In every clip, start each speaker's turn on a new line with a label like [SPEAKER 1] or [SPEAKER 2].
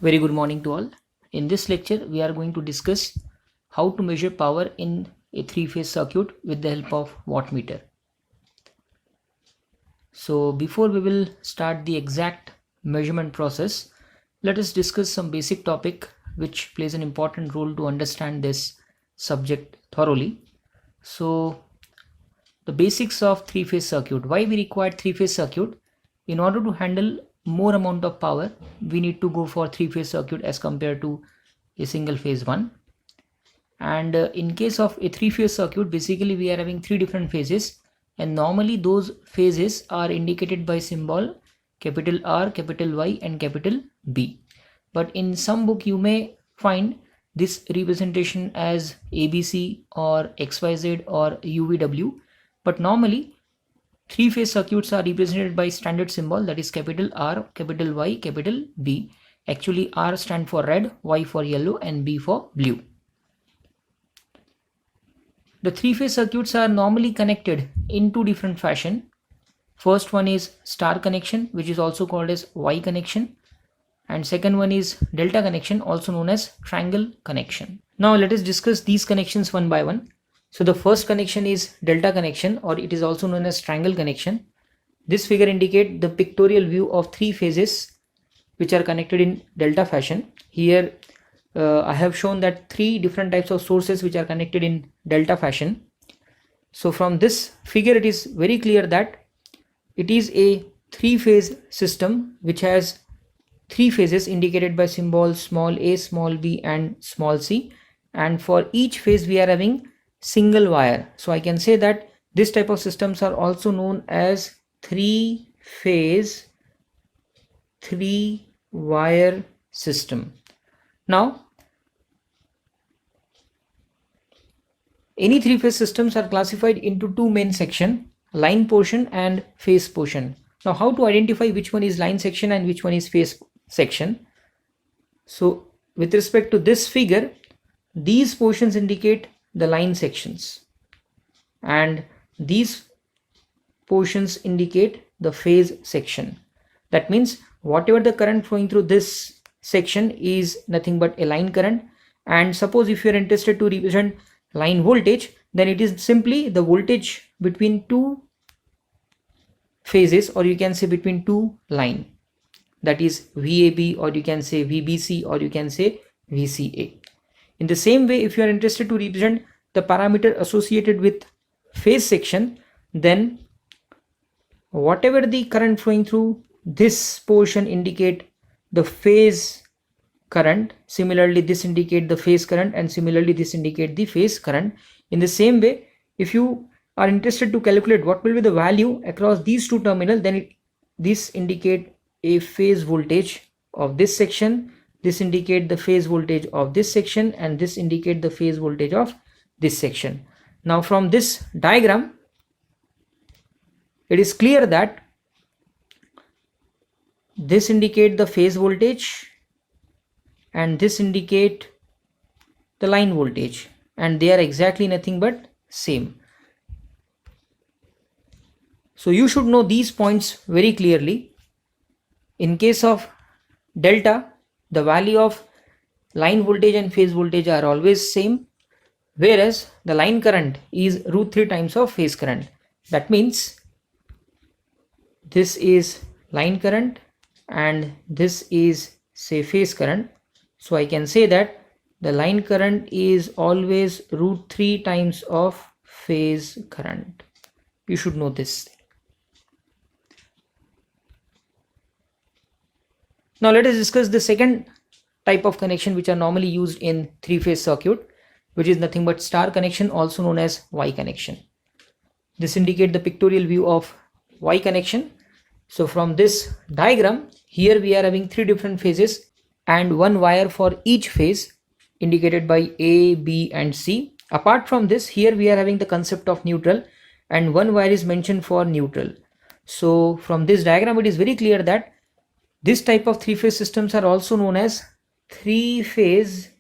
[SPEAKER 1] Very good morning to all. In this lecture, we are going to discuss how to measure power in a three-phase circuit with the help of wattmeter. So before we will start the exact measurement process, let us discuss some basic topic which plays an important role to understand this subject thoroughly. So the basics of three-phase circuit. Why we require three-phase circuit? In order to handle more amount of power, we need to go for three-phase circuit as compared to a single phase one. And in case of a three-phase circuit, basically we are having three different phases, and normally those phases are indicated by symbol capital R, capital Y and capital B. But in some book you may find this representation as ABC or XYZ or UVW, but normally three-phase circuits are represented by standard symbol, that is capital R, capital Y, capital B. Actually R stand for red, Y for yellow and B for blue. The three-phase circuits are normally connected in two different fashion. First one is star connection, which is also called as Y connection, and second one is delta connection, also known as triangle connection. Now let us discuss these connections one by one. So the first connection is delta connection, or it is also known as triangle connection. This figure indicates the pictorial view of three phases which are connected in delta fashion. Here I have shown that three different types of sources which are connected in delta fashion. So from this figure it is very clear that it is a three-phase system which has three phases indicated by symbols small a, small b and small c, and for each phase we are having single wire. So I can say that this type of systems are also known as three-phase three-wire system. Now any three-phase systems are classified into two main sections, line portion and phase portion. Now how to identify which one is line section and which one is phase section? So with respect to this figure, these portions indicate the line sections and these portions indicate the phase section. That means whatever the current flowing through this section is nothing but a line current, and suppose if you are interested to represent line voltage, then it is simply the voltage between two phases, or you can say between two line, that is VAB, or you can say VBC, or you can say VCA. In the same way, if you are interested to represent the parameter associated with phase section, then whatever the current flowing through this portion indicate the phase current, similarly this indicate the phase current, and similarly this indicate the phase current. In the same way, if you are interested to calculate what will be the value across these two terminals, then this indicate a phase voltage of this section, this indicate the phase voltage of this section, and this indicate the phase voltage of this section. Now from this diagram it is clear that this indicate the phase voltage and this indicate the line voltage, and they are exactly nothing but same. So you should know these points very clearly. In case of delta, the value of line voltage and phase voltage are always same, whereas the line current is √3 times of phase current. That means this is line current and this is say phase current. So I can say that the line current is always √3 times of phase current. You should know this. Now let us discuss the second type of connection which are normally used in three-phase circuit, which is nothing but star connection, also known as Y connection. This indicates the pictorial view of Y connection. So from this diagram, here we are having three different phases and one wire for each phase indicated by A, B and C. Apart from this, here we are having the concept of neutral and one wire is mentioned for neutral. So from this diagram it is very clear that this type of three-phase systems are also known as three-phase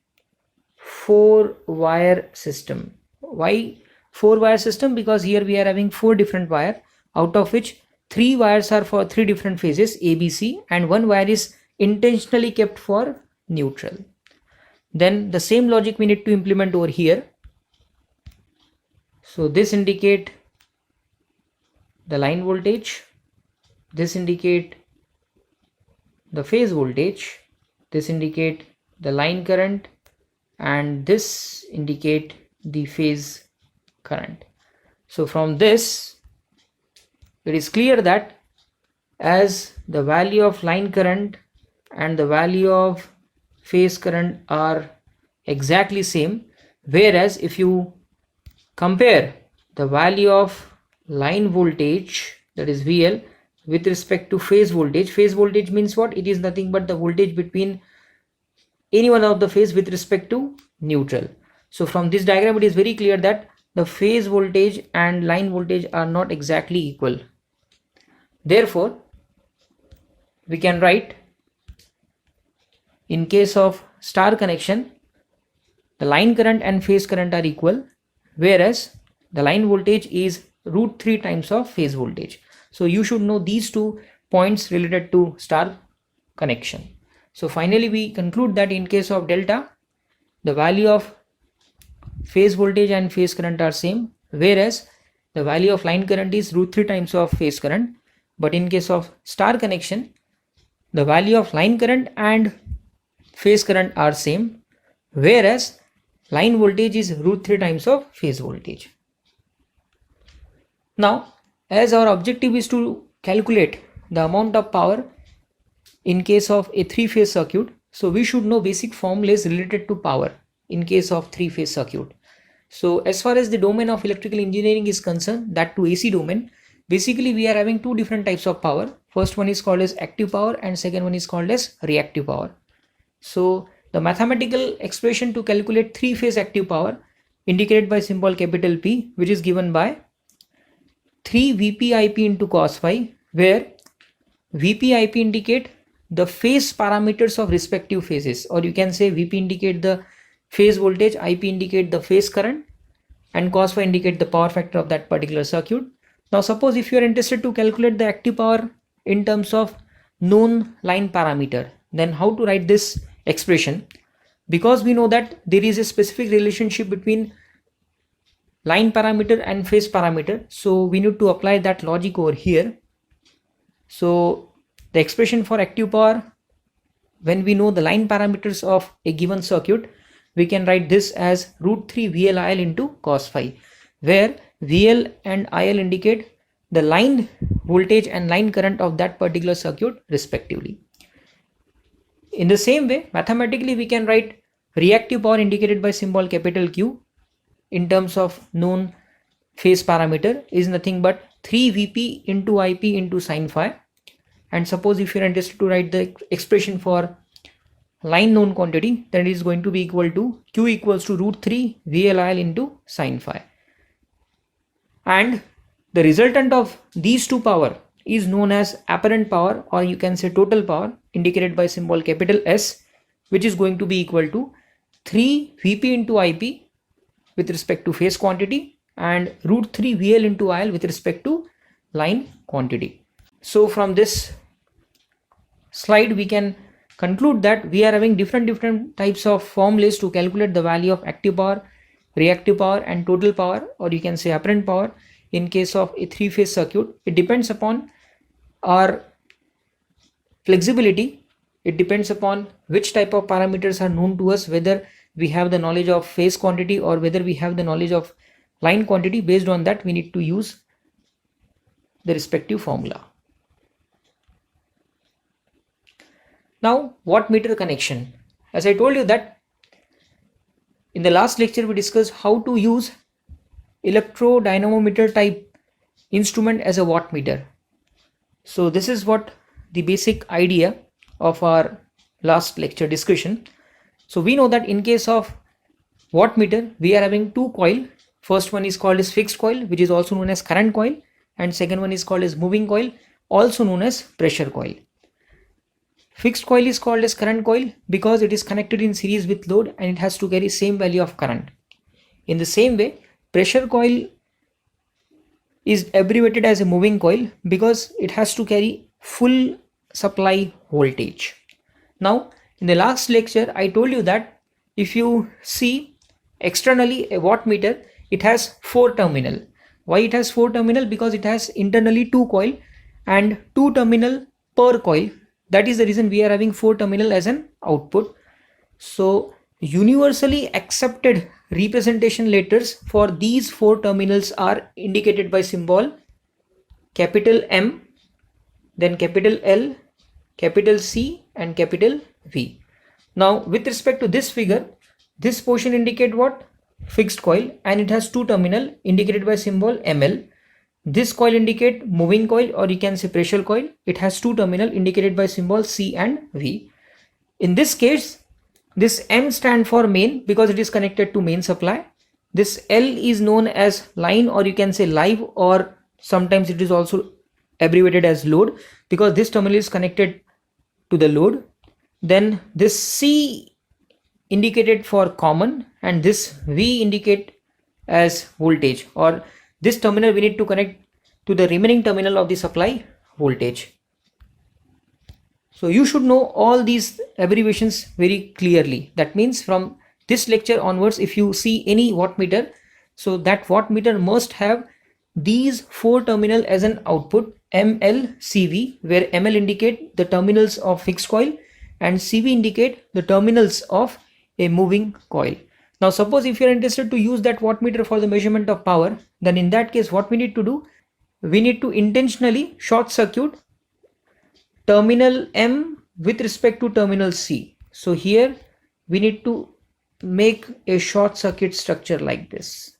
[SPEAKER 1] four-wire system. Why four-wire system? Because here we are having four different wires, out of which three wires are for three different phases A, B, C, and one wire is intentionally kept for neutral. Then the same logic we need to implement over here. So this indicate the line voltage, this indicate the phase voltage, this indicate the line current, and this indicate the phase current. So from this it is clear that as the value of line current and the value of phase current are exactly same, whereas if you compare the value of line voltage, that is VL, with respect to phase voltage means what? It is nothing but the voltage between any one of the phase with respect to neutral. So from this diagram it is very clear that the phase voltage and line voltage are not exactly equal. Therefore we can write, in case of star connection, the line current and phase current are equal, whereas the line voltage is √3 times of phase voltage. So you should know these two points related to star connection. So finally we conclude that in case of delta, the value of phase voltage and phase current are same, whereas the value of line current is √3 times of phase current. But in case of star connection, the value of line current and phase current are same, whereas line voltage is √3 times of phase voltage. Now, as our objective is to calculate the amount of power in case of a three-phase circuit, so we should know basic formulas related to power in case of three-phase circuit. So as far as the domain of electrical engineering is concerned, that to AC domain, basically we are having two different types of power. First one is called as active power and second one is called as reactive power. So the mathematical expression to calculate three-phase active power indicated by symbol capital P, which is given by 3 VPIP into cos phi, where VPIP indicate the phase parameters of respective phases, or you can say VP indicate the phase voltage, IP indicate the phase current, and cos phi indicate the power factor of that particular circuit. Now suppose if you are interested to calculate the active power in terms of known line parameter, then how to write this expression? Because we know that there is a specific relationship between line parameter and phase parameter, so we need to apply that logic over here. So the expression for active power, when we know the line parameters of a given circuit, we can write this as √3 VLIL into cos phi, where VL and IL indicate the line voltage and line current of that particular circuit respectively. In the same way, mathematically we can write reactive power indicated by symbol capital Q in terms of known phase parameter is nothing but 3 Vp into Ip into sin phi. And suppose if you are interested to write the expression for line known quantity, then it is going to be equal to Q equals to √3 VLIL into sin phi. And the resultant of these two power is known as apparent power, or you can say total power, indicated by symbol capital S, which is going to be equal to 3 Vp into Ip with respect to phase quantity and √3 VL into IL with respect to line quantity. So from this slide we can conclude that we are having different types of formulas to calculate the value of active power, reactive power and total power, or you can say apparent power in case of a three-phase circuit. It depends upon our flexibility. It depends upon which type of parameters are known to us, whether we have the knowledge of phase quantity or whether we have the knowledge of line quantity. Based on that, we need to use the respective formula. Now, wattmeter connection. As I told you that in the last lecture we discussed how to use electrodynamometer type instrument as a wattmeter. So this is what the basic idea of our last lecture discussion. So we know that in case of wattmeter we are having two coil. First one is called as fixed coil, which is also known as current coil, and second one is called as moving coil, also known as pressure coil. Fixed coil is called as current coil because it is connected in series with load and it has to carry same value of current. In the same way, pressure coil is abbreviated as a moving coil because it has to carry full supply voltage. Now In the last lecture, I told you that if you see externally a wattmeter, it has 4 terminal. Why it has 4 terminal? Because it has internally 2 coil and 2 terminal per coil. That is the reason we are having 4 terminal as an output. So universally accepted representation letters for these 4 terminals are indicated by symbol capital M, then capital L, capital C and capital V. Now with respect to this figure, this portion indicate what? Fixed coil, and it has 2 terminal indicated by symbol ML. This coil indicate moving coil, or you can say pressure coil. It has 2 terminal indicated by symbol C and V. In this case, this M stand for main because it is connected to main supply. This L is known as line, or you can say live, or sometimes it is also abbreviated as load because this terminal is connected to the load. Then this C indicated for common, and this V indicate as voltage, or this terminal we need to connect to the remaining terminal of the supply voltage. So you should know all these abbreviations very clearly. That means from this lecture onwards, if you see any wattmeter, so that wattmeter must have these 4 terminal as an output, ML, CV, where ML indicate the terminals of fixed coil and CV indicate the terminals of a moving coil. Now suppose if you are interested to use that wattmeter for the measurement of power, then in that case what we need to do? We need to intentionally short circuit terminal M with respect to terminal C. So here we need to make a short circuit structure like this.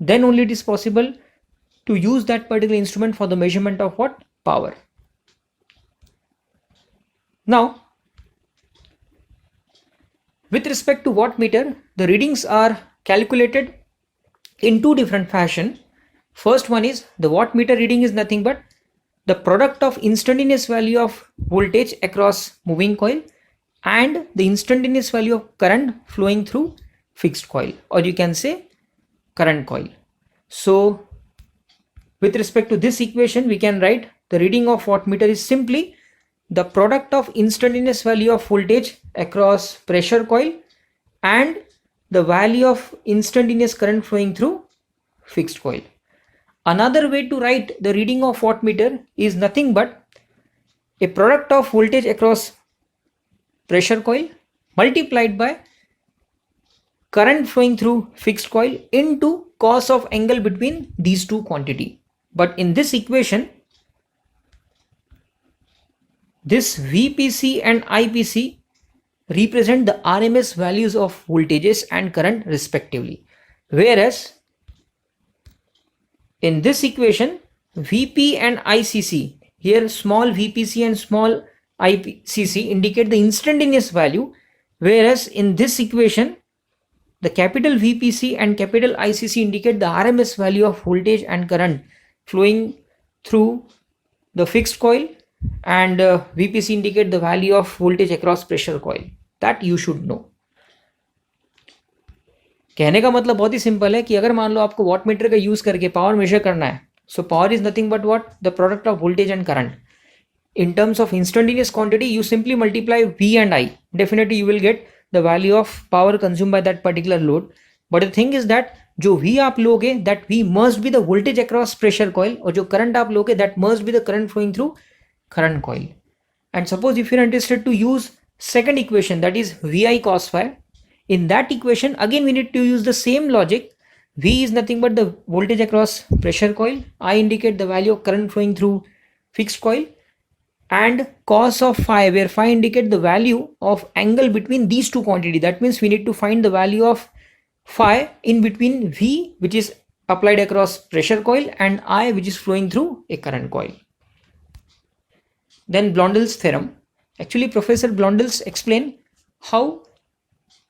[SPEAKER 1] Then only it is possible to use that particular instrument for the measurement of what? Power. Now with respect to wattmeter, the readings are calculated in 2 different fashion. First one is the wattmeter reading is nothing but the product of instantaneous value of voltage across moving coil and the instantaneous value of current flowing through fixed coil, or you can say current coil. So with respect to this equation, we can write the reading of wattmeter is simply the product of instantaneous value of voltage across pressure coil and the value of instantaneous current flowing through fixed coil. Another way to write the reading of wattmeter is nothing but a product of voltage across pressure coil multiplied by current flowing through fixed coil into cos of angle between these two quantity. But in this equation, this VPC and IPC represent the RMS values of voltages and current respectively, whereas in this equation VP and ICC, here small VPC and small ICC indicate the instantaneous value, whereas in this equation the capital VPC and capital ICC indicate the RMS value of voltage and current flowing through the fixed coil, and VPC indicate the value of voltage across pressure coil. That you should know. कहने का मतलब बहुत ही simple है कि अगर मान लो आपको wattmeter का यूज करके पावर मेजर करना है, so power is nothing but what? The product of voltage and current. In terms of instantaneous quantity, you simply multiply V and I. Definitely you will get the value of power consumed by that particular load. But the thing is that जो V आप लोगे, that V must be the voltage across pressure coil, और जो current आप लोगे, that must be the current flowing through current coil. And suppose if you are interested to use second equation, that is VI cos phi, in that equation again we need to use the same logic. V is nothing but the voltage across pressure coil, I indicate the value of current flowing through fixed coil, and cos of phi, where phi indicate the value of angle between these two quantity. That means we need to find the value of phi in between V, which is applied across pressure coil, and I, which is flowing through a current coil. Then Blondel's theorem. Actually Professor Blondel's explain how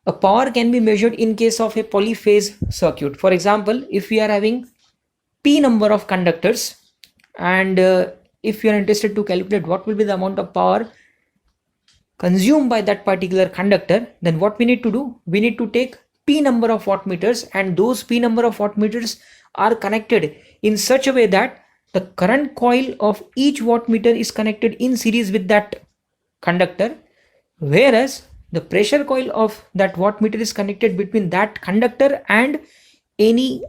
[SPEAKER 1] a power can be measured in case of a polyphase circuit. For example, if we are having p number of conductors, and if you are interested to calculate what will be the amount of power consumed by that particular conductor, then what we need to do? We need to take p number of wattmeters, and those p number of wattmeters are connected in such a way that the current coil of each wattmeter is connected in series with that conductor, whereas the pressure coil of that wattmeter is connected between that conductor and any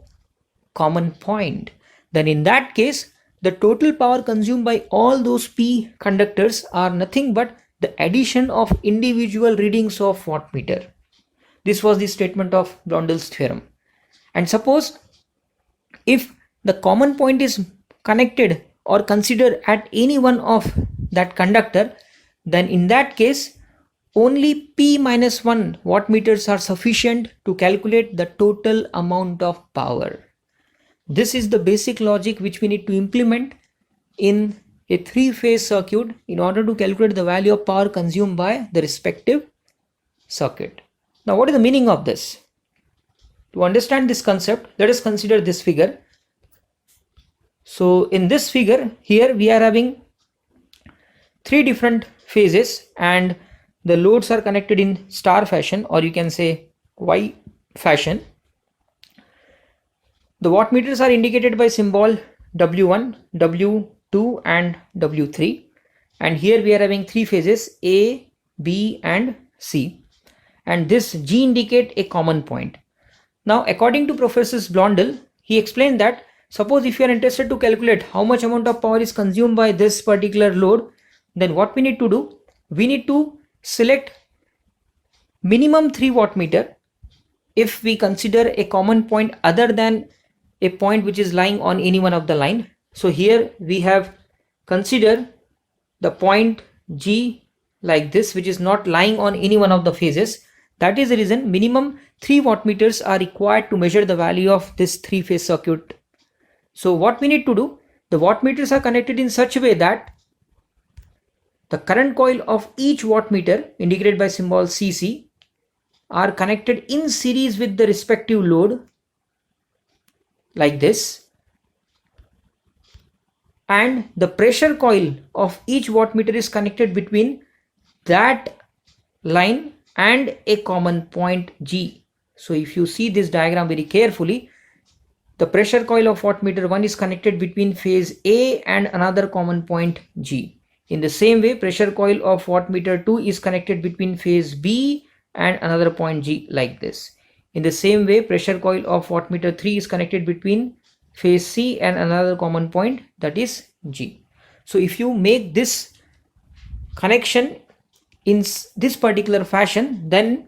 [SPEAKER 1] common point. Then in that case, the total power consumed by all those P conductors are nothing but the addition of individual readings of wattmeter. This was the statement of Blondel's theorem. And suppose if the common point is connected or considered at any one of that conductor, then in that case only P minus 1 wattmeters are sufficient to calculate the total amount of power. This is the basic logic which we need to implement in a three-phase circuit in order to calculate the value of power consumed by the respective circuit. Now, what is the meaning of this? To understand this concept, let us consider this figure. So in this figure here we are having three different phases and the loads are connected in star fashion, or you can say Y fashion. The wattmeters are indicated by symbol W1, W2 and W3, and here we are having three phases A, B and C, and this G indicate a common point. Now according to Professor Blondel, he explained that suppose if you are interested to calculate how much amount of power is consumed by this particular load, then what we need to do? We need to select minimum 3 wattmeter if we consider a common point other than a point which is lying on any one of the line. So here we have considered the point G like this, which is not lying on any one of the phases. That is the reason minimum 3 wattmeters are required to measure the value of this three-phase circuit. So what we need to do, the wattmeters are connected in such a way that the current coil of each wattmeter indicated by symbol CC are connected in series with the respective load like this, and the pressure coil of each wattmeter is connected between that line and a common point G. So if you see this diagram very carefully, the pressure coil of wattmeter 1 is connected between phase A and another common point G. In the same way, pressure coil of wattmeter 2 is connected between phase B and another point G like this. In the same way, pressure coil of wattmeter 3 is connected between phase C and another common point, that is G. So if you make this connection in this particular fashion, then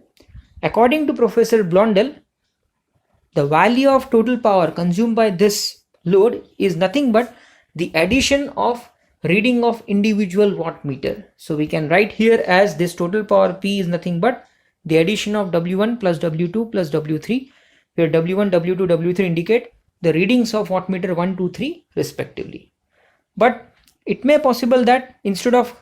[SPEAKER 1] according to Professor Blondel, the value of total power consumed by this load is nothing but the addition of reading of individual wattmeter. So we can write here as this total power P is nothing but the addition of W1 plus W2 plus W3, where W1, W2, W3 indicate the readings of wattmeter 1, 2, 3 respectively. But it may possible that instead of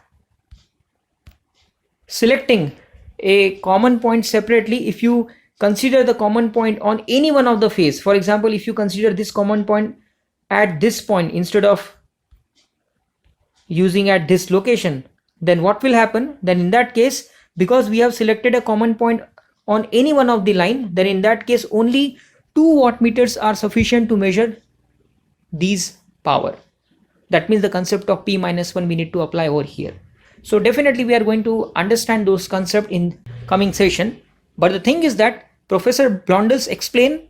[SPEAKER 1] selecting a common point separately, if you consider the common point on any one of the phase, for example, if you consider this common point at this point instead of using at this location, then what will happen? Then in that case, because we have selected a common point on any one of the line, then in that case only 2 wattmeters are sufficient to measure these power. That means the concept of P minus 1 we need to apply over here. So definitely we are going to understand those concepts in coming session. But the thing is that Professor Blondels explain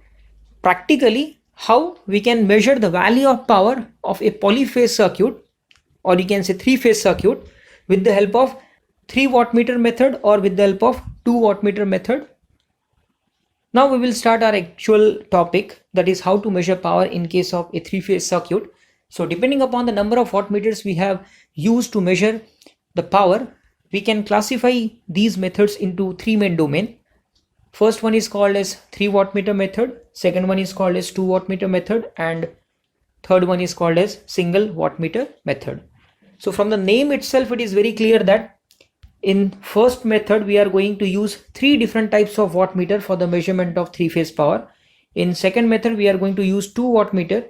[SPEAKER 1] practically how we can measure the value of power of a polyphase circuit, or you can say three-phase circuit, with the help of 3 wattmeter method or with the help of 2 wattmeter method. Now we will start our actual topic, that is how to measure power in case of a three-phase circuit. So depending upon the number of wattmeters we have used to measure the power, we can classify these methods into 3 main domains. First one is called as 3 wattmeter method, second one is called as 2 wattmeter method, and third one is called as single wattmeter method. So from the name itself, it is very clear that in first method we are going to use 3 different types of wattmeter for the measurement of three-phase power. In second method we are going to use 2 wattmeter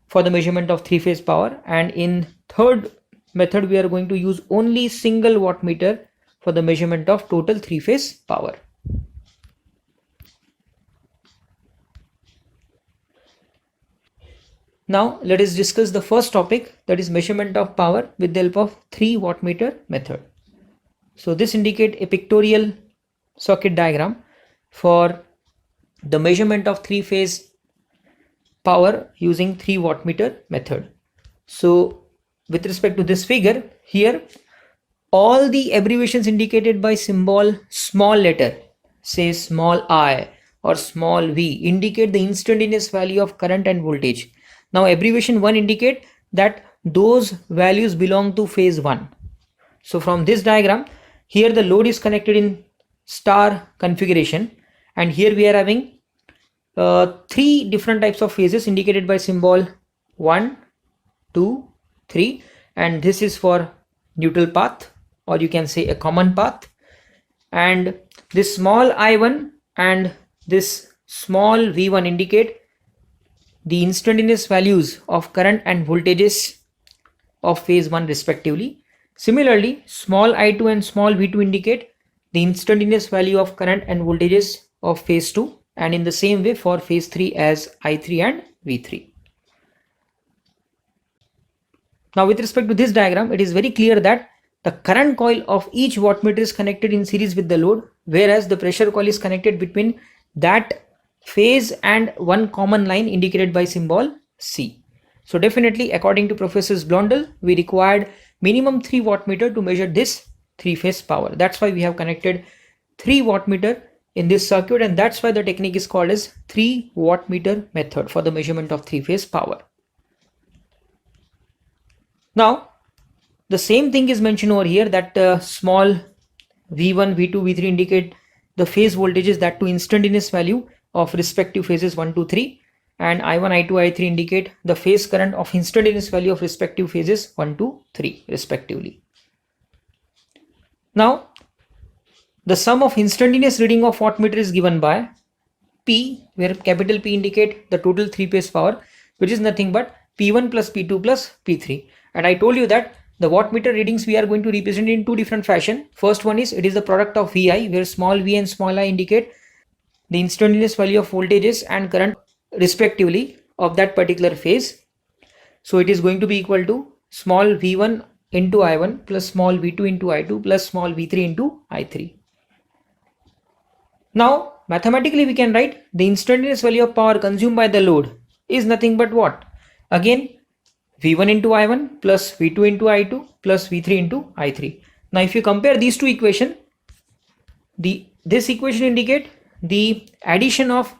[SPEAKER 1] for the measurement of three-phase power, and in third method we are going to use only single wattmeter for the measurement of total three-phase power. Now let us discuss the first topic, that is measurement of power with the help of 3 wattmeter method. So this indicate a pictorial circuit diagram for the measurement of three-phase power using 3 wattmeter method. So with respect to this figure here, all the abbreviations indicated by symbol small letter, say small I or small v, indicate the instantaneous value of current and voltage. Now abbreviation 1 indicate that those values belong to phase 1. So from this diagram, here the load is connected in star configuration, and here we are having 3 different types of phases indicated by symbol 1, 2, 3, and this is for neutral path, or you can say a common path. And this small I1 and this small V1 indicate the instantaneous values of current and voltages of phase 1 respectively. Similarly, small I2 and small V2 indicate the instantaneous value of current and voltages of phase 2, and in the same way for phase 3 as I3 and V3. Now with respect to this diagram, it is very clear that the current coil of each wattmeter is connected in series with the load, whereas the pressure coil is connected between that phase and one common line indicated by symbol C. So definitely, according to Professor Blondel, we required minimum 3 wattmeter to measure this 3-phase power. That's why we have connected 3 wattmeter in this circuit, and that's why the technique is called as 3 wattmeter method for the measurement of 3-phase power. Now the same thing is mentioned over here, that small V1, V2, V3 indicate the phase voltages, that to instantaneous value of respective phases 1, 2, 3, and I1, I2, I3 indicate the phase current of instantaneous value of respective phases 1, 2, 3 respectively. Now the sum of instantaneous reading of wattmeter is given by P, where capital P indicate the total 3-phase power, which is nothing but P1 plus P2 plus P3. And I told you that the wattmeter readings we are going to represent in 2 different fashion. First one is, it is the product of VI, where small v and small I indicate the instantaneous value of voltages and current respectively of that particular phase. So it is going to be equal to small v1 into I1 plus small v2 into I2 plus small v3 into I3. Now mathematically we can write the instantaneous value of power consumed by the load is nothing but what? Again, V1 into I1 plus V2 into I2 plus V3 into I3. Now if you compare these two equations, this equation indicate the addition of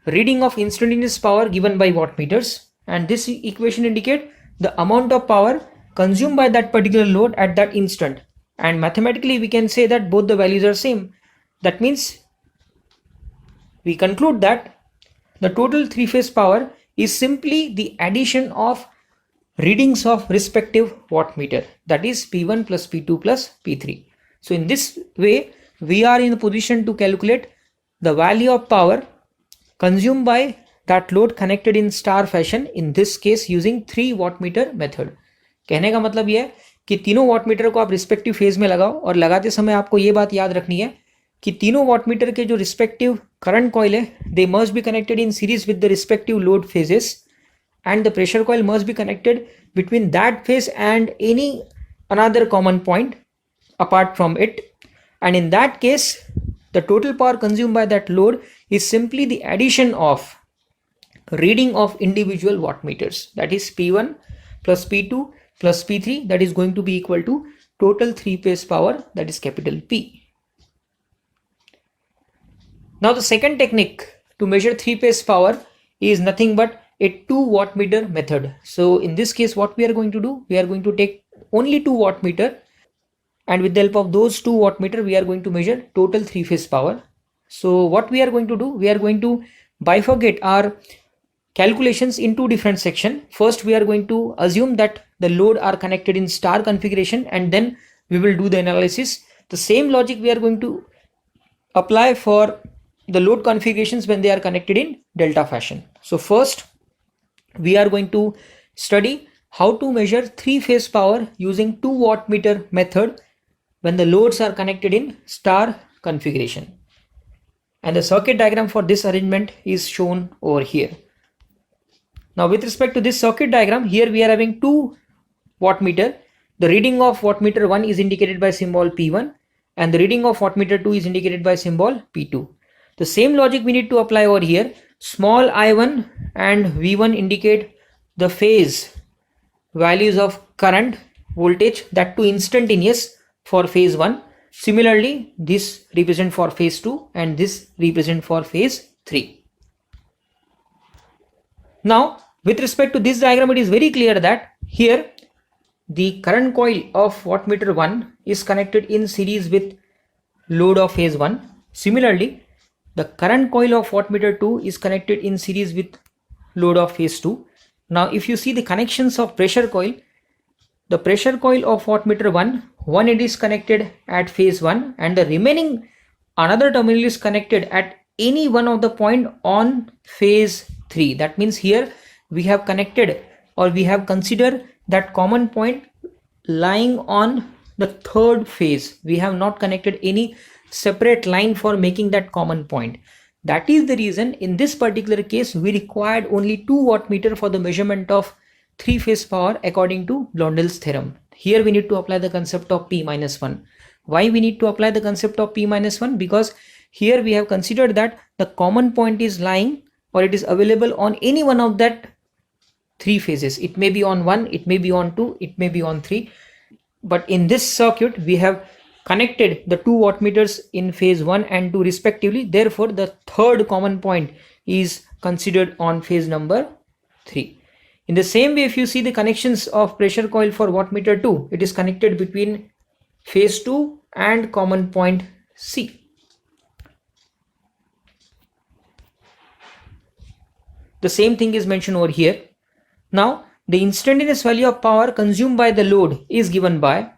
[SPEAKER 1] reading of instantaneous power given by wattmeters, and this equation indicate the amount of power consumed by that particular load at that instant, and mathematically we can say that both the values are same. That means we conclude that the total 3-phase power is simply the addition of readings of respective wattmeter, that is P1 plus P2 plus P3. So in this way we are in a position to calculate the value of power consumed by that load connected in star fashion, in this case using 3 wattmeter method. कहने का मतलब यह है कि तीनों wattmeter को आप respective phase में लगाओ, और लगाते समय आपको ये बात याद रखनी है कि तीनों वाटमीटर के जो रिस्पेक्टिव करंट कॉइल है, they must be connected in series with the respective load phases, and the pressure coil must be connected between that phase and any another common point apart from it, and in that case the total power consumed by that load is simply the addition of reading of individual wattmeters, that is P1 plus P2 plus P3, that is going to be equal to total 3-phase power, that is capital P. Now the second technique to measure 3-phase power is nothing but a 2 wattmeter method. So in this case what we are going to do, we are going to take only 2 wattmeter, and with the help of those 2 wattmeter we are going to measure total 3-phase power. So what we are going to do, we are going to bifurcate our calculations in 2 different sections. First we are going to assume that the load are connected in star configuration, and then we will do the analysis. The same logic we are going to apply for the load configurations when they are connected in delta fashion. So first we are going to study how to measure 3-phase power using 2 wattmeter method when the loads are connected in star configuration, and the circuit diagram for this arrangement is shown over here. Now with respect to this circuit diagram, here we are having 2 wattmeter. The reading of wattmeter 1 is indicated by symbol P1, and the reading of wattmeter 2 is indicated by symbol P2. The same logic we need to apply over here. Small I1 and V1 indicate the phase values of current, voltage, that too instantaneous for phase 1. Similarly, this represent for phase 2 and this represent for phase 3. Now, with respect to this diagram, it is very clear that here the current coil of wattmeter 1 is connected in series with load of phase 1. Similarly, the current coil of wattmeter 2 is connected in series with load of phase 2. Now, if you see the connections of pressure coil, the pressure coil of wattmeter 1 end is connected at phase 1 and the remaining another terminal is connected at any one of the point on phase 3. That means here we have connected or we have considered that common point lying on the third phase. We have not connected any separate line for making that common point. That is the reason in this particular case we required only 2 wattmeter for the measurement of 3-phase power according to Blondel's theorem. Here we need to apply the concept of P-1. Why we need to apply the concept of P-1? Because here we have considered that the common point is lying or it is available on any one of that 3 phases. It may be on 1, it may be on 2, it may be on 3. But in this circuit we have connected the 2 wattmeters in phase 1 and 2 respectively. Therefore, the third common point is considered on phase number 3. In the same way, if you see the connections of pressure coil for wattmeter 2, it is connected between phase 2 and common point C. The same thing is mentioned over here. Now, the instantaneous value of power consumed by the load is given by,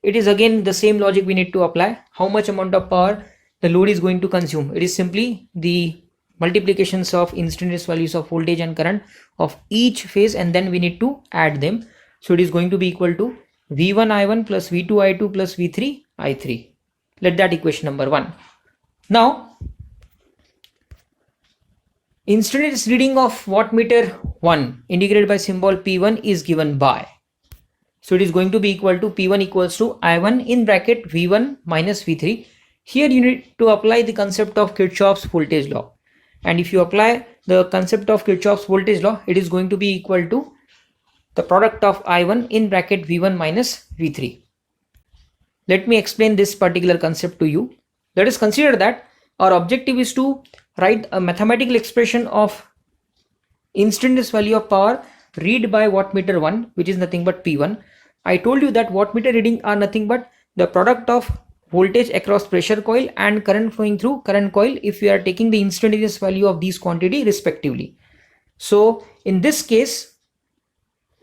[SPEAKER 1] it is again the same logic we need to apply. How much amount of power the load is going to consume? It is simply the multiplications of instantaneous values of voltage and current of each phase and then we need to add them. So it is going to be equal to V1 I1 plus V2 I2 plus V3 I3. Let that equation number 1. Now, instantaneous reading of wattmeter 1 indicated by symbol P1 is given by. So it is going to be equal to P1 equals to I1 in bracket V1 minus V3. Here you need to apply the concept of Kirchhoff's voltage law. And if you apply the concept of Kirchhoff's voltage law, it is going to be equal to the product of I1 in bracket V1 minus V3. Let me explain this particular concept to you. Let us consider that our objective is to write a mathematical expression of instantaneous value of power read by wattmeter 1, which is nothing but P1. I told you that wattmeter reading are nothing but the product of voltage across pressure coil and current flowing through current coil if we are taking the instantaneous value of these quantity respectively. So in this case,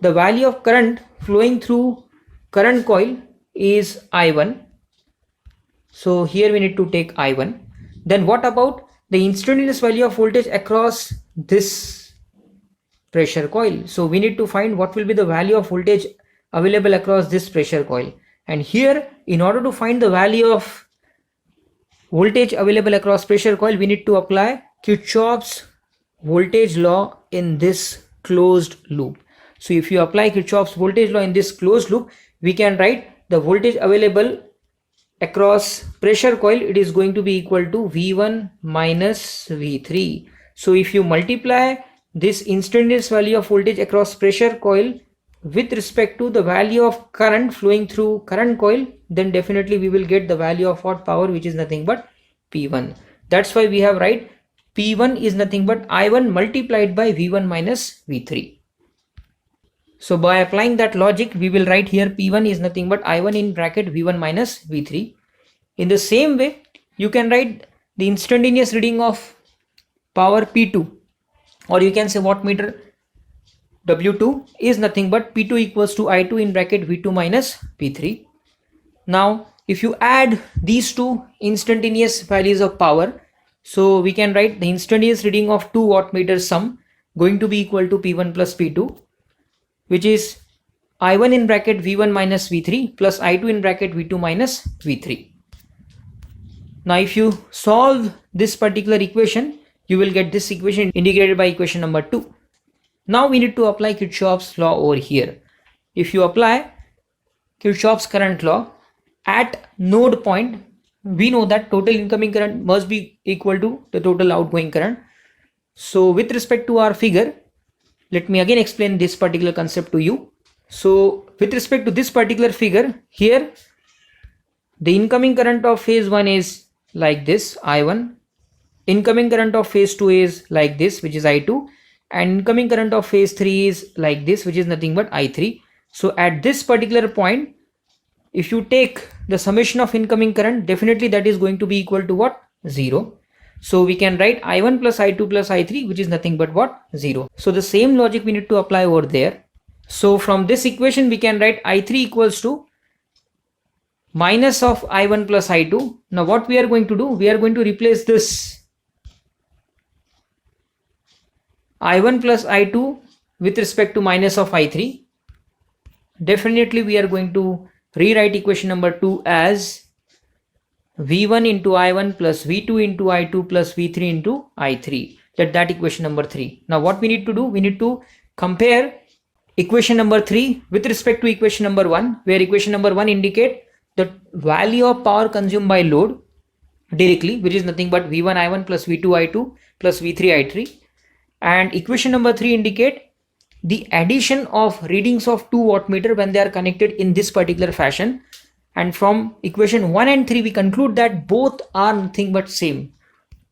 [SPEAKER 1] the value of current flowing through current coil is I1. So here we need to take I1. Then what about the instantaneous value of voltage across this pressure coil? So we need to find what will be the value of voltage available across this pressure coil. And here, in order to find the value of voltage available across pressure coil, we need to apply Kirchhoff's voltage law in this closed loop. So if you apply Kirchhoff's voltage law in this closed loop, we can write the voltage available across pressure coil. It is going to be equal to V1 minus V3. So if you multiply this instantaneous value of voltage across pressure coil with respect to the value of current flowing through current coil, then definitely we will get the value of watt power, which is nothing but P1. That's why we have write P1 is nothing but I1 multiplied by V1 minus V3. So by applying that logic, we will write here P1 is nothing but I1 in bracket V1 minus V3. In the same way, you can write the instantaneous reading of power P2, or you can say wattmeter W2 is nothing but P2 equals to I2 in bracket V2 minus P3. Now, if you add these two instantaneous values of power, so we can write the instantaneous reading of 2 wattmeters sum going to be equal to P1 plus P2, which is I1 in bracket V1 minus V3 plus I2 in bracket V2 minus V3. Now, if you solve this particular equation, you will get this equation indicated by equation number 2. Now we need to apply Kirchhoff's law over here. If you apply Kirchhoff's current law, at node point, we know that total incoming current must be equal to the total outgoing current. So with respect to our figure, let me again explain this particular concept to you. So with respect to this particular figure, here the incoming current of phase 1 is like this, I1. Incoming current of phase 2 is like this, which is I2. And incoming current of phase 3 is like this, which is nothing but I3. So at this particular point, if you take the summation of incoming current, definitely that is going to be equal to what? 0. So we can write I1 plus I2 plus I3, which is nothing but what? 0. So the same logic we need to apply over there. So from this equation, we can write I3 equals to minus of I1 plus I2. Now what we are going to do? We are going to replace this I1 plus I2 with respect to minus of I3. Definitely we are going to rewrite equation number 2 as V1 into I1 plus V2 into I2 plus V3 into I3. Let that equation number 3. Now what we need to do? We need to compare equation number 3 with respect to equation number 1, where equation number 1 indicate the value of power consumed by load directly, which is nothing but V1 I1 plus V2 I2 plus V3 I3. And equation number 3 indicate the addition of readings of two wattmeter when they are connected in this particular fashion. And from equation 1 and 3 we conclude that both are nothing but same.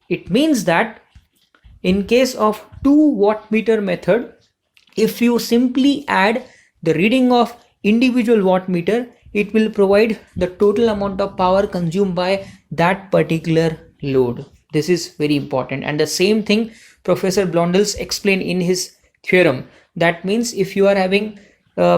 [SPEAKER 1] It means that in case of 2 wattmeter method, if you simply add the reading of individual wattmeter, it will provide the total amount of power consumed by that particular load. This is very important, and the same thing Professor Blondels explained in his theorem. That means if you are having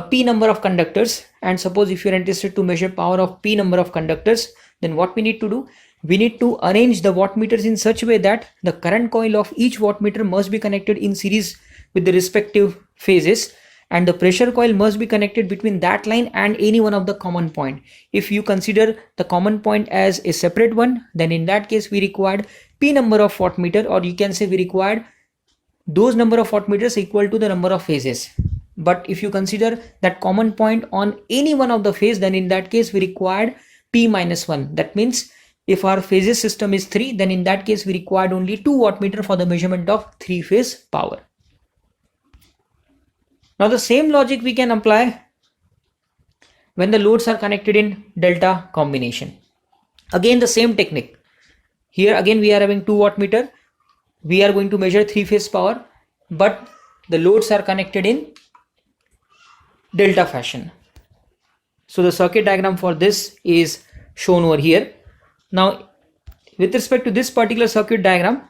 [SPEAKER 1] p number of conductors, and suppose if you are interested to measure power of p number of conductors, then what we need to do? We need to arrange the wattmeters in such a way that the current coil of each wattmeter must be connected in series with the respective phases, and the pressure coil must be connected between that line and any one of the common point. If you consider the common point as a separate one, then in that case we required p number of wattmeter, or you can say we required those number of wattmeters equal to the number of phases. But if you consider that common point on any one of the phase, then in that case we required p minus 1. That means if our phases system is 3, then in that case we required only 2 wattmeter for the measurement of 3 phase power. Now the same logic we can apply when the loads are connected in delta combination. Again the same technique. Here again we are having 2 wattmeter. We are going to measure 3 phase power, but the loads are connected in delta fashion. So the circuit diagram for this is shown over here. Now with respect to this particular circuit diagram,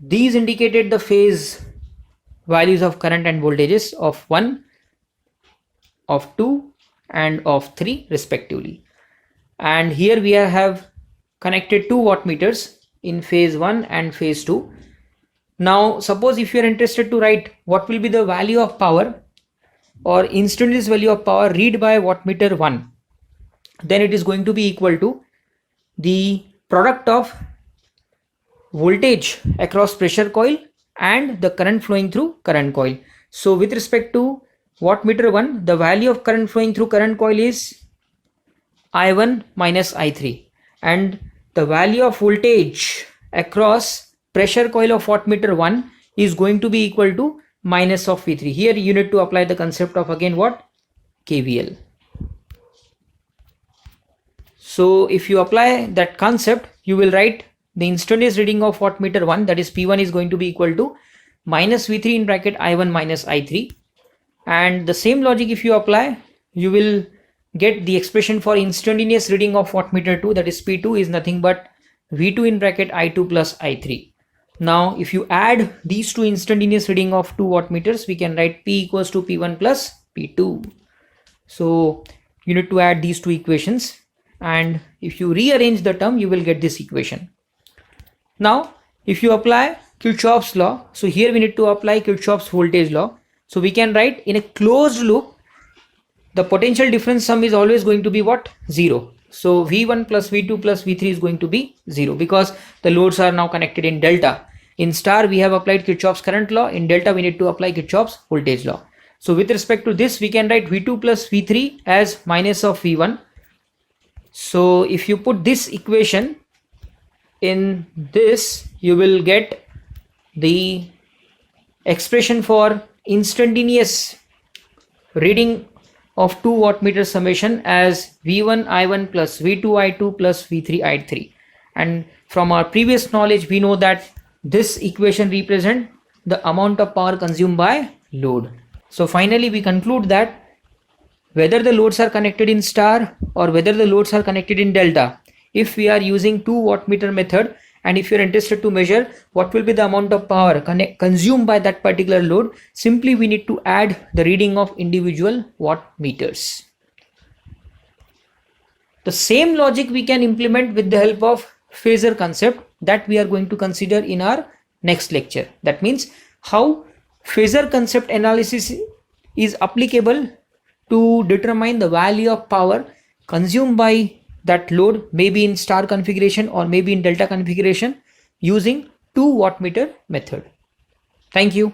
[SPEAKER 1] these indicated the phase values of current and voltages of 1, of 2 and of 3 respectively. And here we have connected 2 wattmeters in phase 1 and phase 2. Now suppose if you are interested to write what will be the value of power or instantaneous value of power read by wattmeter 1, then it is going to be equal to the product of voltage across pressure coil and the current flowing through current coil. So with respect to wattmeter 1, the value of current flowing through current coil is I1 minus I3, and the value of voltage across pressure coil of wattmeter 1 is going to be equal to minus of V3. Here you need to apply the concept of again what? KVL. So if you apply that concept, you will write the instantaneous reading of wattmeter 1, that is P1, is going to be equal to minus V3 in bracket I1 minus I3. And the same logic if you apply, you will get the expression for instantaneous reading of wattmeter 2, that is P2, is nothing but V2 in bracket I2 plus I3. Now if you add these two instantaneous reading of 2 wattmeters, we can write P equals to P1 plus P2. So you need to add these two equations, and if you rearrange the term, you will get this equation. Now if you apply Kirchhoff's law, so here we need to apply Kirchhoff's voltage law. So we can write in a closed loop, the potential difference sum is always going to be what? 0. So V1 plus V2 plus V3 is going to be 0 because the loads are now connected in delta. In star we have applied Kirchhoff's current law, in delta we need to apply Kirchhoff's voltage law. So with respect to this, we can write V2 plus V3 as minus of V1 So if you put this equation in this, you will get the expression for instantaneous reading of 2 wattmeter summation as V1 I1 plus V2 I2 plus V3 I3. And from our previous knowledge, we know that this equation represents the amount of power consumed by load. So finally, we conclude that whether the loads are connected in star or whether the loads are connected in delta, if we are using 2 wattmeter method, and if you're interested to measure what will be the amount of power consumed by that particular load, simply we need to add the reading of individual watt meters. The same logic we can implement with the help of phasor concept that we are going to consider in our next lecture. That means how phasor concept analysis is applicable to determine the value of power consumed by that load, maybe in star configuration or maybe in delta configuration, using 2 wattmeter method. Thank you.